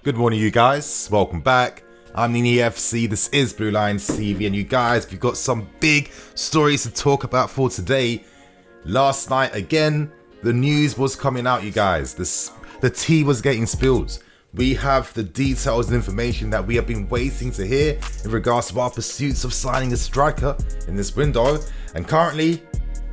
Good morning, you guys. Welcome back. I'm Nini FC. This is Blue Lions TV, and you guys, we've got some big stories to talk about for today. Last night, again, the news was coming out, you guys. The tea was getting spilled. We have the details and information that we have been waiting to hear in regards to our pursuits of signing a striker in this window. And currently,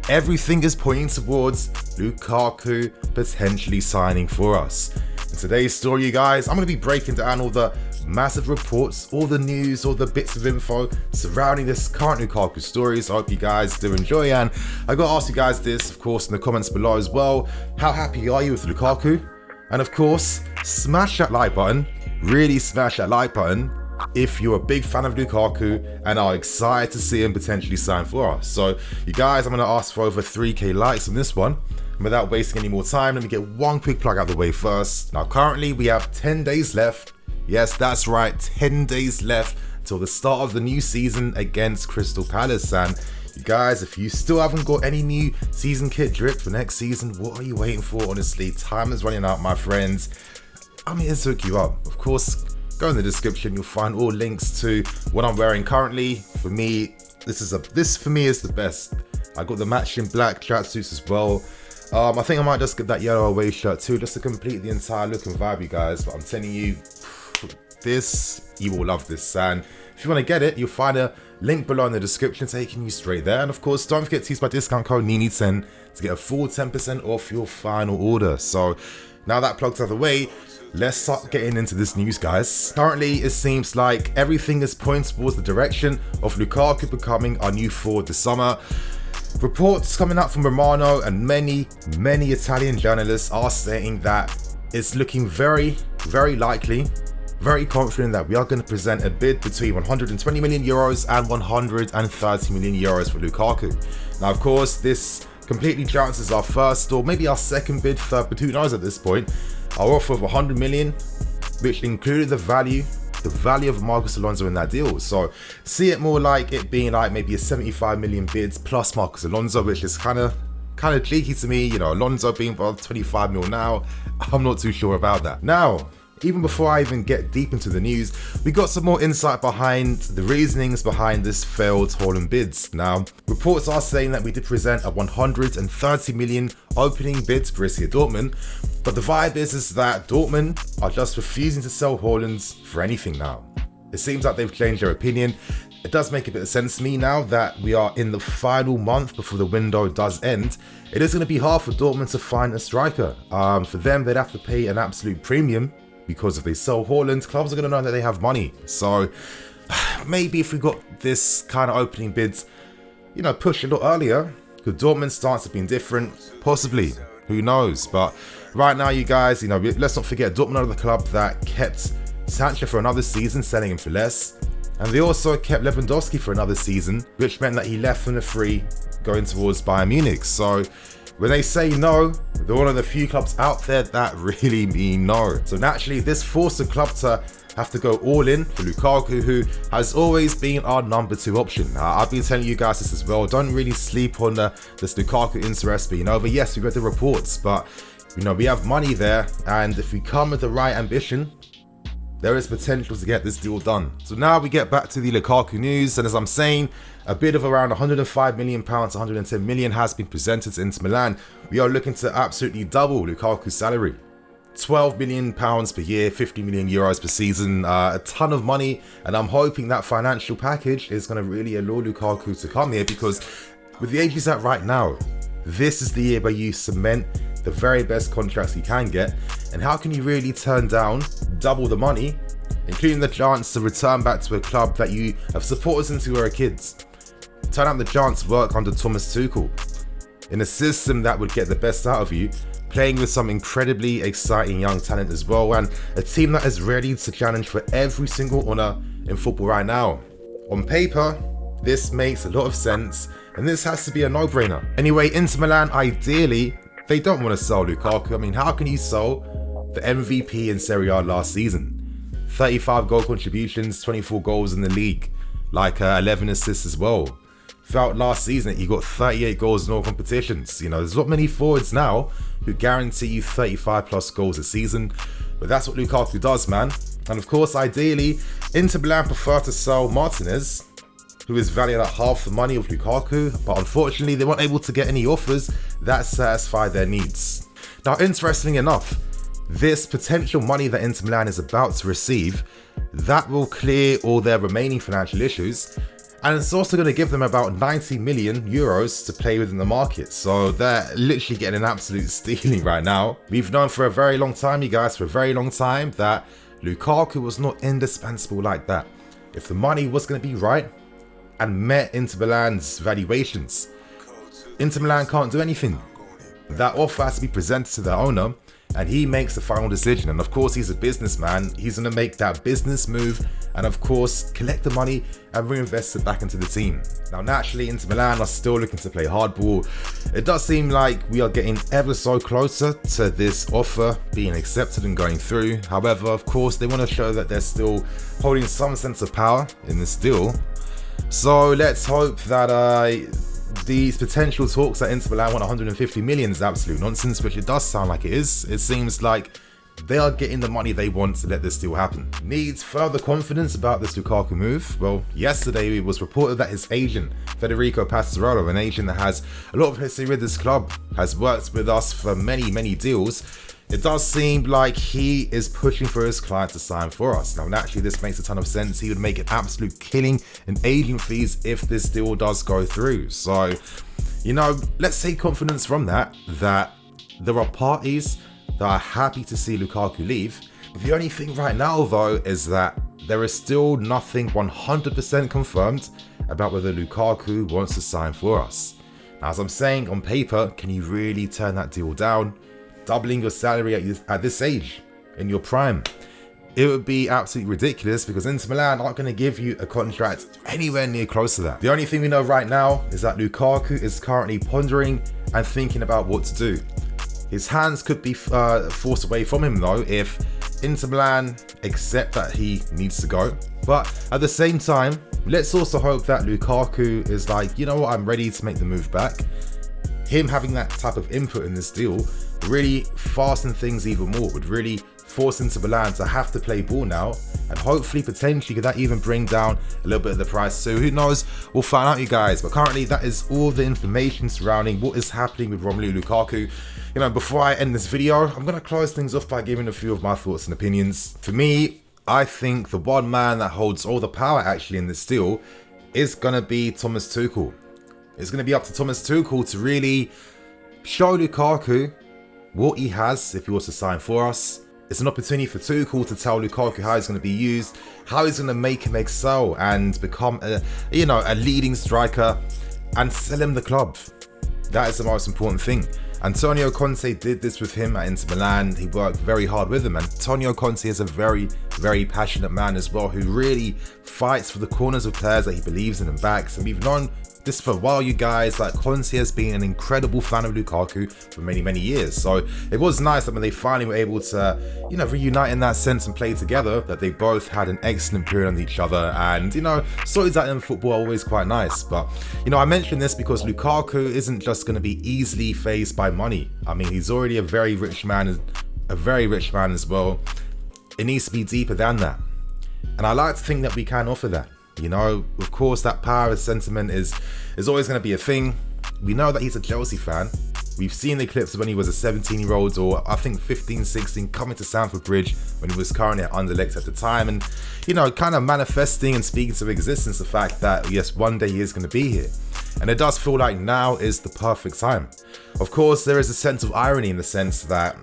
everything is pointing towards Lukaku potentially signing for us. In today's story, you guys, I'm going to be breaking down all the massive reports, all the news, all the bits of info surrounding this current Lukaku story. So I hope you guys do enjoy, and I got to ask you guys this, of course, in the comments below as well. How happy are you with Lukaku? And of course, smash that like button, really smash that like button if you're a big fan of Lukaku and are excited to see him potentially sign for us. So you guys, I'm going to ask for over 3k likes on this one. And without wasting any more time, let me get one quick plug out of the way first. Now currently we have 10 days left. Yes, that's right, 10 days left till the start of the new season against Crystal Palace. And you guys, if you still haven't got any new season kit drip for next season, what are you waiting for? Honestly, time is running out, my friends. I'm here to hook you up. Of course, go in the description, you'll find all links to what I'm wearing currently. For me, this for me is the best. I got the matching black tracksuits as well. I think I might just get that yellow away shirt too, just to complete the entire look and vibe, you guys. But I'm telling you, you will love this. And if you want to get it, you'll find a link below in the description taking you straight there. And of course, don't forget to use my discount code NINI10 to get a full 10% off your final order. So now that plug's out of the way, let's start getting into this news, guys. Currently, it seems like everything is pointing towards the direction of Lukaku becoming our new forward this summer. Reports coming out from Romano and many Italian journalists are saying that it's looking very likely, very confident that we are going to present a bid between 120 million euros and 130 million euros for Lukaku. Now, of course, this completely chances our first or maybe our second bid, third, but who knows at this point. Our offer of 100 million, which included the value of Marcos Alonso in that deal. So see it more like it being like maybe a 75 million bids plus Marcos Alonso, which is kind of cheeky to me. You know, Alonso being about 25 mil now, I'm not too sure about that. Now, even before I even get deep into the news, we got some more insight behind the reasonings behind this failed Haaland bids. Now, reports are saying that we did present a 130 million opening bid to Borussia Dortmund, but the vibe is that Dortmund are just refusing to sell Haaland for anything now. It seems like they've changed their opinion. It does make a bit of sense to me now that we are in the final month before the window does end. It is going to be hard for Dortmund to find a striker. For them, they'd have to pay an absolute premium, because if they sell Haaland, clubs are going to know that they have money. So maybe if we got this kind of opening bids, you know, pushed a lot earlier, could Dortmund's stance have been different? Possibly. Who knows? But right now, you guys, you know, let's not forget Dortmund are the club that kept Sancho for another season, selling him for less. And they also kept Lewandowski for another season, which meant that he left on a free going towards Bayern Munich. So when they say no, they're one of the few clubs out there that really mean no. So naturally, this forced the club to have to go all in for Lukaku, who has always been our number 2 option. I've been telling you guys this as well. Don't really sleep on this Lukaku interest being over. Yes, we read the reports, but you know, we have money there, and if we come with the right ambition, there is potential to get this deal done. So now we get back to the Lukaku news, and as I'm saying, a bid of around 105 million pounds, 110 million has been presented to Inter Milan. We are looking to absolutely double Lukaku's salary. 12 million pounds per year, 50 million euros per season, a ton of money, and I'm hoping that financial package is going to really allure Lukaku to come here, because with the age he's at right now, this is the year where you cement the very best contracts you can get. And how can you really turn down double the money, including the chance to return back to a club that you have supported since you were kids? Turn out the chance to work under Thomas Tuchel in a system that would get the best out of you, playing with some incredibly exciting young talent as well, and a team that is ready to challenge for every single honour in football right now. On paper, this makes a lot of sense, and this has to be a no-brainer. Anyway, Inter Milan, ideally, they don't want to sell Lukaku. I mean, how can you sell the MVP in Serie A last season? 35 goal contributions, 24 goals in the league, like 11 assists as well. throughout last season, he got 38 goals in all competitions. You know, there's not many forwards now who guarantee you 35 plus goals a season, but that's what Lukaku does, man. And of course, ideally, Inter Milan prefer to sell Martinez, who is valued at half the money of Lukaku, but unfortunately they weren't able to get any offers that satisfy their needs. Now, interestingly enough, this potential money that Inter Milan is about to receive, that will clear all their remaining financial issues, and it's also going to give them about 90 million euros to play with in the market. So they're literally getting an absolute stealing right now. We've known for a very long time, you guys, for a very long time, that Lukaku was not indispensable like that. If the money was going to be right and met Inter Milan's valuations, Inter Milan can't do anything. That offer has to be presented to the owner, and he makes the final decision. And of course, he's a businessman. He's going to make that business move and of course collect the money and reinvest it back into the team. Now, naturally, Inter Milan are still looking to play hardball. It does seem like we are getting ever so closer to this offer being accepted and going through. However, of course, they want to show that they're still holding some sense of power in this deal. So let's hope that these potential talks that Inter Milan want 150 million is absolute nonsense, which it does sound like it is. It seems like they are getting the money they want to let this deal happen. Needs further confidence about this Lukaku move? Well, yesterday it was reported that his agent, Federico Passarello, an agent that has a lot of history with this club, has worked with us for many deals. It does seem like he is pushing for his client to sign for us. Now, naturally, this makes a ton of sense. He would make an absolute killing in agent fees if this deal does go through. So, you know, let's take confidence from that there are parties that are happy to see Lukaku leave. The only thing right now, though, is that there is still nothing 100% confirmed about whether Lukaku wants to sign for us. Now, as I'm saying, on paper, can you really turn that deal down? Doubling your salary at this age, in your prime. It would be absolutely ridiculous because Inter Milan aren't going to give you a contract anywhere near close to that. The only thing we know right now is that Lukaku is currently pondering and thinking about what to do. His hands could be forced away from him though if Inter Milan accept that he needs to go. But at the same time, let's also hope that Lukaku is like, you know what, I'm ready to make the move back. Him having that type of input in this deal really fasten things even more, would really force Inter Milan to have to play ball now, and hopefully potentially could that even bring down a little bit of the price. So who knows, we'll find out, you guys. But currently that is all the information surrounding what is happening with Romelu Lukaku. You know, before I end this video, I'm going to close things off by giving a few of my thoughts and opinions. For me, I think the one man that holds all the power actually in this deal is going to be Thomas Tuchel. It's going to be up to Thomas Tuchel to really show Lukaku what he has if he wants to sign for us. It's an opportunity for Tuchel to tell Lukaku how he's going to be used, how he's going to make him excel and become a leading striker, and sell him the club. That is the most important thing. Antonio Conte did this with him at Inter Milan. He worked very hard with him. Antonio Conte is a very passionate man as well, who really fights for the corners of players that he believes in and backs. And we've known this for a while, you guys. Like, Conte has been an incredible fan of Lukaku for many years. So it was nice that when they finally were able to, reunite in that sense and play together, that they both had an excellent period on each other. And, stories like in football are always quite nice. But, I mention this because Lukaku isn't just going to be easily faced by money. I mean, he's already a very rich man as well. It needs to be deeper than that. And I like to think that we can offer that. Of course, that power of sentiment is always going to be a thing. We know that he's a Chelsea fan. We've seen the clips of when he was a 17-year-old, or I think 15, 16, coming to Stamford Bridge when he was currently at Anderlecht at the time, and kind of manifesting and speaking to existence the fact that yes, one day he is going to be here. And it does feel like now is the perfect time. Of course, there is a sense of irony in the sense that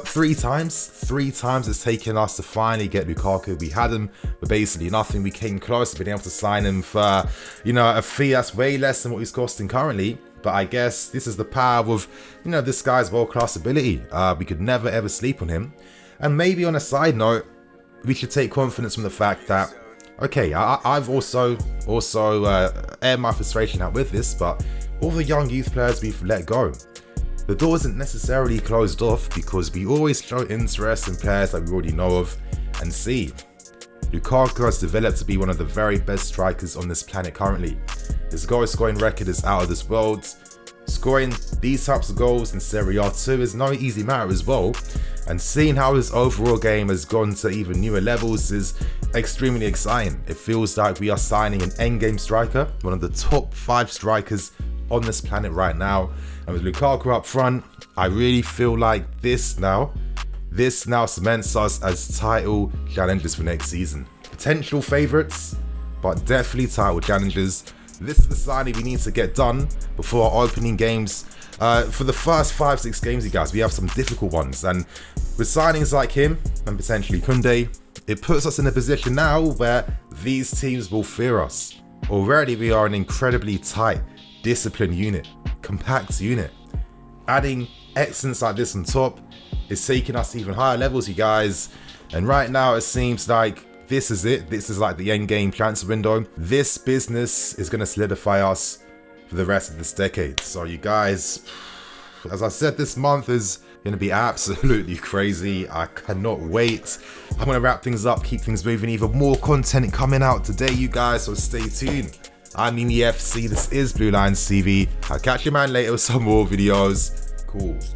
three times it's taken us to finally get Lukaku. We had him for basically nothing. We came close to being able to sign him for, a fee that's way less than what he's costing currently. But I guess this is the power of, this guy's world-class ability. We could never ever sleep on him. And maybe on a side note, we should take confidence from the fact that, okay, I've also aired my frustration out with this, but all the young youth players we've let go, the door isn't necessarily closed off because we always show interest in players that we already know of and see. Lukaku has developed to be one of the very best strikers on this planet currently. His goal scoring record is out of this world. Scoring these types of goals in Serie A too is no easy matter as well. And seeing how his overall game has gone to even newer levels is extremely exciting. It feels like we are signing an endgame striker, one of the top 5 strikers on this planet right now. And with Lukaku up front, I really feel like this now cements us as title challengers for next season. Potential favourites, but definitely title challengers. This is the signing we need to get done before our opening games. For the first 5-6 games, you guys, we have some difficult ones. And with signings like him and potentially Koundé, it puts us in a position now where these teams will fear us. Already we are an incredibly tight, disciplined unit, compact unit. Adding excellence like this on top is taking us even higher levels, you guys. And right now it seems like this is it. This is like the end game transfer window. This business is going to solidify us for the rest of this decade. So you guys, as I said, this month is going to be absolutely crazy. I cannot wait. I'm going to wrap things up, keep things moving. Even more content coming out today, you guys, so stay tuned. I'm EFC, this is Blue Lines TV. I'll catch you man later with some more videos. Cool.